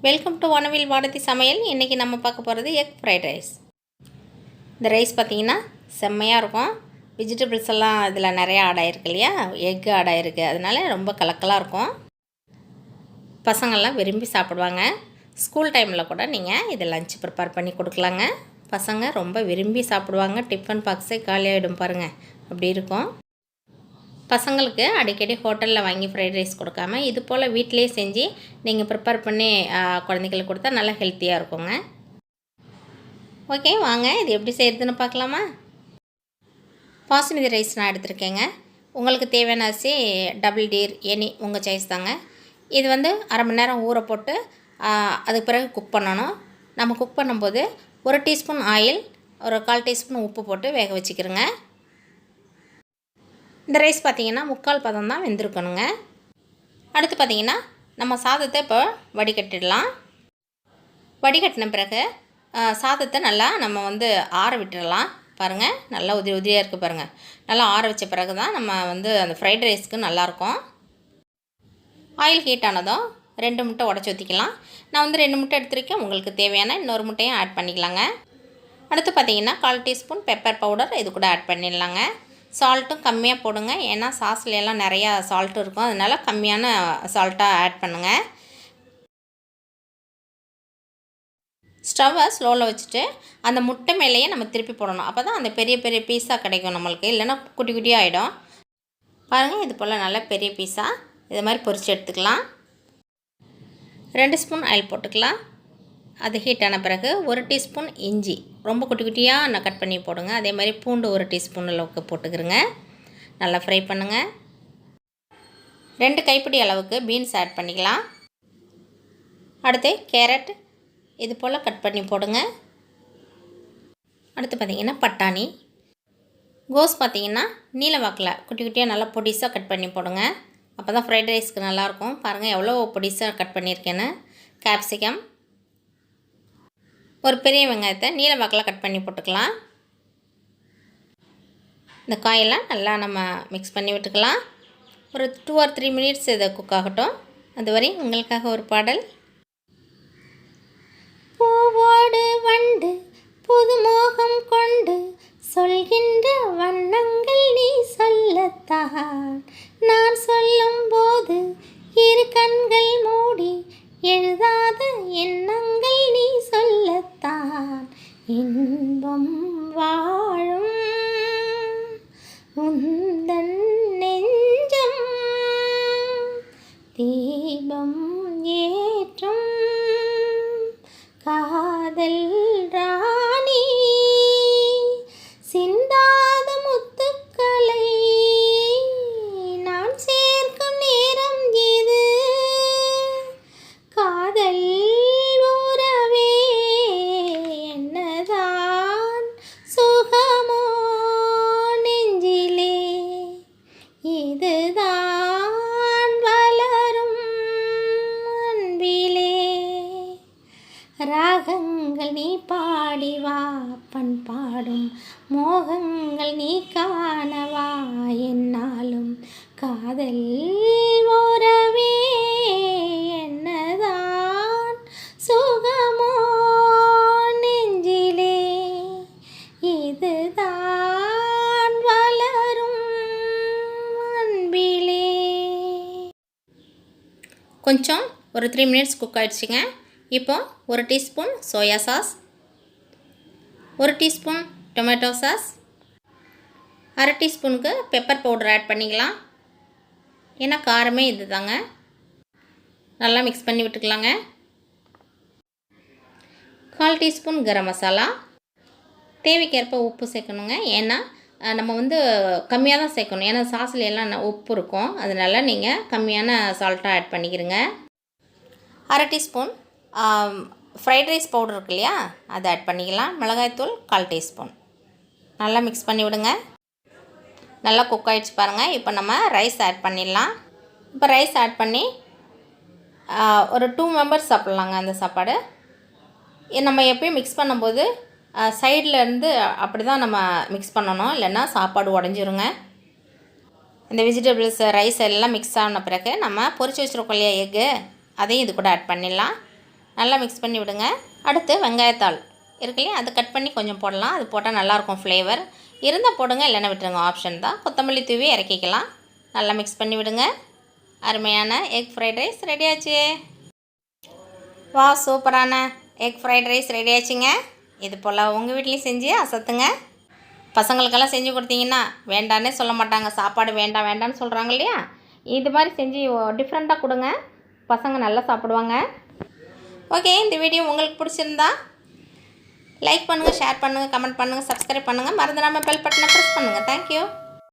Welcome to வானவில் வானதி சமையல். இன்றைக்கி நம்ம பார்க்க போகிறது எக் ஃப்ரைட் ரைஸ். இந்த ரைஸ் பார்த்திங்கன்னா செம்மையாக இருக்கும். வெஜிடபிள்ஸ் எல்லாம் இதில் நிறையா ஆட் ஆகிருக்கு இல்லையா, எக்கு ஆட் ஆகிருக்கு. அதனால ரொம்ப கலக்கலாக இருக்கும். பசங்கள்லாம் விரும்பி சாப்பிடுவாங்க. ஸ்கூல் டைமில் கூட நீங்கள் இதை லஞ்ச் ப்ரிப்பேர் பண்ணி கொடுக்கலாங்க. பசங்க ரொம்ப விரும்பி சாப்பிடுவாங்க. டிஃபன் பாக்ஸே காலியாகிடும் பாருங்கள், அப்படி இருக்கும். பசங்களுக்கு அடிக்கடி ஹோட்டலில் வாங்கி ஃப்ரைட் ரைஸ் கொடுக்காம இது போல் வீட்டிலே செஞ்சு நீங்கள் ப்ரிப்பேர் பண்ணி குழந்தைங்களுக்கு கொடுத்தா நல்லா ஹெல்த்தியாக இருக்குங்க. ஓகே, வாங்க இது எப்படி செய்கிறதுன்னு பார்க்கலாமா. பாசுமதி ரைஸ் நான் எடுத்துருக்கேங்க. உங்களுக்கு தேவையான அரிசி டபுள் டீர் எனி உங்கள் சாய்ஸ் தாங்க. இது வந்து அரை மணி நேரம் ஊற போட்டு அதுக்கு பிறகு குக் பண்ணணும். நம்ம குக் பண்ணும்போது 1 டீஸ்பூன் ஆயில், ஒரு 1/4 டீஸ்பூன் உப்பு போட்டு வேக வச்சுக்கிறோங்க. இந்த ரைஸ் பார்த்திங்கன்னா 3/4 பதம் தான் வெந்திருக்கணுங்க. அடுத்து பார்த்திங்கன்னா நம்ம சாதத்தை இப்போ வடிகட்டிடலாம். வடிகட்டின பிறகு சாதத்தை நல்லா நம்ம வந்து ஆற விட்டுடலாம். பாருங்கள், நல்லா உதிரியாக இருக்குது பாருங்கள். நல்லா ஆற வச்ச பிறகு தான் நம்ம வந்து அந்த ஃப்ரைட் ரைஸ்க்கு நல்லாயிருக்கும். ஆயில் ஹீட் ஆனதும் 2 முட்டை உடச்சி ஊற்றிக்கலாம். நான் வந்து 2 முட்டை எடுத்துருக்கேன். உங்களுக்கு தேவையான இன்னொரு முட்டையும் ஆட் பண்ணிக்கலாங்க. அடுத்து பார்த்திங்கன்னா 1/4 டீஸ்பூன் பெப்பர் பவுடர் இது கூட ஆட் பண்ணிடலாங்க. சால்ட்டும் கம்மியாக போடுங்க, ஏன்னா சாஸ்லாம் நிறையா சால்ட் இருக்கும். அதனால் கம்மியான சால்ட்டாக ஆட் பண்ணுங்கள். ஸ்டவ்வை ஸ்லோவில் வச்சுட்டு அந்த முட்டை மேலேயே நம்ம திருப்பி போடணும். அப்போ தான் அந்த பெரிய பெரிய பீஸாக கிடைக்கும் நம்மளுக்கு, இல்லைன்னா குட்டி குட்டியாக ஆகிடும். பாருங்கள், இது போல் நல்லா பெரிய பீஸாக இது மாதிரி பொரித்து எடுத்துக்கலாம். 2 ஸ்பூன் ஆயில் போட்டுக்கலாம். அது ஹீட் ஆன பிறகு 1 டீஸ்பூன் இஞ்சி ரொம்ப குட்டி குட்டியாக நான் கட் பண்ணி போடுங்க. அதே மாதிரி பூண்டு 1 டீஸ்பூன் அளவுக்கு போட்டுக்கிறேங்க. நல்லா ஃப்ரை பண்ணுங்கள். 2 கைப்பிடி அளவுக்கு பீன்ஸ் ஆட் பண்ணிக்கலாம். அடுத்து கேரட் இது போல் கட் பண்ணி போடுங்க. அடுத்து பார்த்திங்கன்னா பட்டாணி, கோஸ் பார்த்திங்கன்னா நீல வாக்கில் குட்டி குட்டியாக நல்லா பொடிசாக கட் பண்ணி போடுங்க. அப்போ தான் ஃப்ரைட் ரைஸ்க்கு நல்லாயிருக்கும். பாருங்கள் எவ்வளோ பொடிசாக கட் பண்ணியிருக்கேன்னு. கேப்சிகம், ஒரு பெரிய வெங்காயத்தை நீல வாக்கில் கட் பண்ணி போட்டுக்கலாம். இந்த காயெல்லாம் நல்லா நம்ம மிக்ஸ் பண்ணி விட்டுக்கலாம். ஒரு 2 or 3 மினிட்ஸ் இதை குக் ஆகட்டும். அதுவரை உங்களுக்காக ஒரு பாடல். பூவோடு வண்டு புது மோகம் கொண்டு சொல்கின்ற வண்ணங்கள் நீ சொல்லத்தான், நான் சொல்லும்போது இரு கண்கள் மூடி எழுதாத எண்ணங்கள் நீ சொல்லத்தான், இன்பம் வாழும் உந்தன் நெஞ்சம் தீபம் ஏற்றும் காதல் ராணி, சிந்தாத முத்துக்களை நான் சேர்க்கும் நேரம் இது, காதல் உறவே என்னதான் சுகமோ நெஞ்சிலே, இதுதான் வளரும் அன்பிலே, ராகங்கள் நீ பாடிவா பண்பாடும் மோகங்கள் நீ காணவா என்னாலும், காதல் உறவே என்னதான் சுகமோ நெஞ்சிலே, இதுதான் வளரும் அன்பிலே. கொஞ்சம் ஒரு 3 மினிட்ஸ் குக் ஆகிடுச்சிங்க. இப்போ 1 teaspoon soya sauce, 1 teaspoon tomato sauce, அரை டீஸ்பூனுக்கு பெப்பர் பவுடர் ஆட் பண்ணிக்கலாம். ஏன்னா காரமே இது தாங்க. நல்லா மிக்ஸ் பண்ணி விட்டுக்கலாங்க. 1/4 டீஸ்பூன் கரம் மசாலா, தேவைக்கேற்ப உப்பு சேர்க்கணுங்க. ஏன்னா நம்ம வந்து கம்மியாக தான் சேர்க்கணும், ஏன்னா சாஸில் எல்லாம் உப்பு இருக்கும். அதனால் நீங்கள் கம்மியான சால்ட்டாக ஆட் பண்ணிக்கிறங்க. அரை டீஸ்பூன் ஃப்ரைட் ரைஸ் பவுடர் இருக்கு இல்லையா, அதை ஆட் பண்ணிக்கலாம். மிளகாய்த்தூள் 1/4 டீஸ்பூன். நல்லா மிக்ஸ் பண்ணி விடுங்க. நல்லா குக் ஆகிடுச்சு பாருங்கள். இப்போ நம்ம ரைஸ் ஆட் பண்ணிடலாம். இப்போ ரைஸ் ஆட் பண்ணி ஒரு 2 மெம்பர்ஸ் சாப்பிட்லாங்க அந்த சாப்பாடு. நம்ம எப்பயும் மிக்ஸ் பண்ணும்போது சைடில் இருந்து அப்படி தான் நம்ம மிக்ஸ் பண்ணணும், இல்லைன்னா சாப்பாடு உடஞ்சிருங்க. இந்த வெஜிடபிள்ஸ் ரைஸ் எல்லாம் மிக்ஸ் ஆன பிறகு நம்ம பொரிச்சு வச்சுருக்கோம் இல்லையா எக்கு, அதையும் இது கூட ஆட் பண்ணிடலாம். நல்லா மிக்ஸ் பண்ணி விடுங்க. அடுத்து வெங்காயத்தாள் இருக்கு இல்லையா, அது கட் பண்ணி கொஞ்சம் போடலாம். அது போட்டால் நல்லாயிருக்கும் ஃப்ளேவர். இருந்தால் போடுங்க, இல்லைன்னா விட்டுருங்க, ஆப்ஷன் தான். கொத்தமல்லி தூவி இறக்கிக்கலாம். நல்லா மிக்ஸ் பண்ணி விடுங்க. அருமையான எக் ஃப்ரைட் ரைஸ் ரெடி ஆச்சு. வா, சூப்பரான எக் ஃப்ரைட் ரைஸ் ரெடி ஆச்சுங்க. இது போல் உங்கள் வீட்லேயும் செஞ்சு அசத்துங்க. பசங்களுக்கெல்லாம் செஞ்சு கொடுத்தீங்கன்னா வேண்டான்னே சொல்ல மாட்டாங்க. சாப்பாடு வேண்டாம் வேண்டான்னு சொல்கிறாங்க இல்லையா, இது மாதிரி செஞ்சு டிஃப்ரெண்ட்டாக கொடுங்க. பசங்க நல்லா சாப்பிடுவாங்க. ஓகே, இந்த வீடியோ உங்களுக்கு பிடிச்சிருந்தா லைக் பண்ணுங்கள், ஷேர் பண்ணுங்கள், கமெண்ட் பண்ணுங்கள், சப்ஸ்கிரைப் பண்ணுங்கள். மறந்துடாமல் பெல் பட்டனை ப்ரெஸ் பண்ணுங்கள். தேங்க்யூ.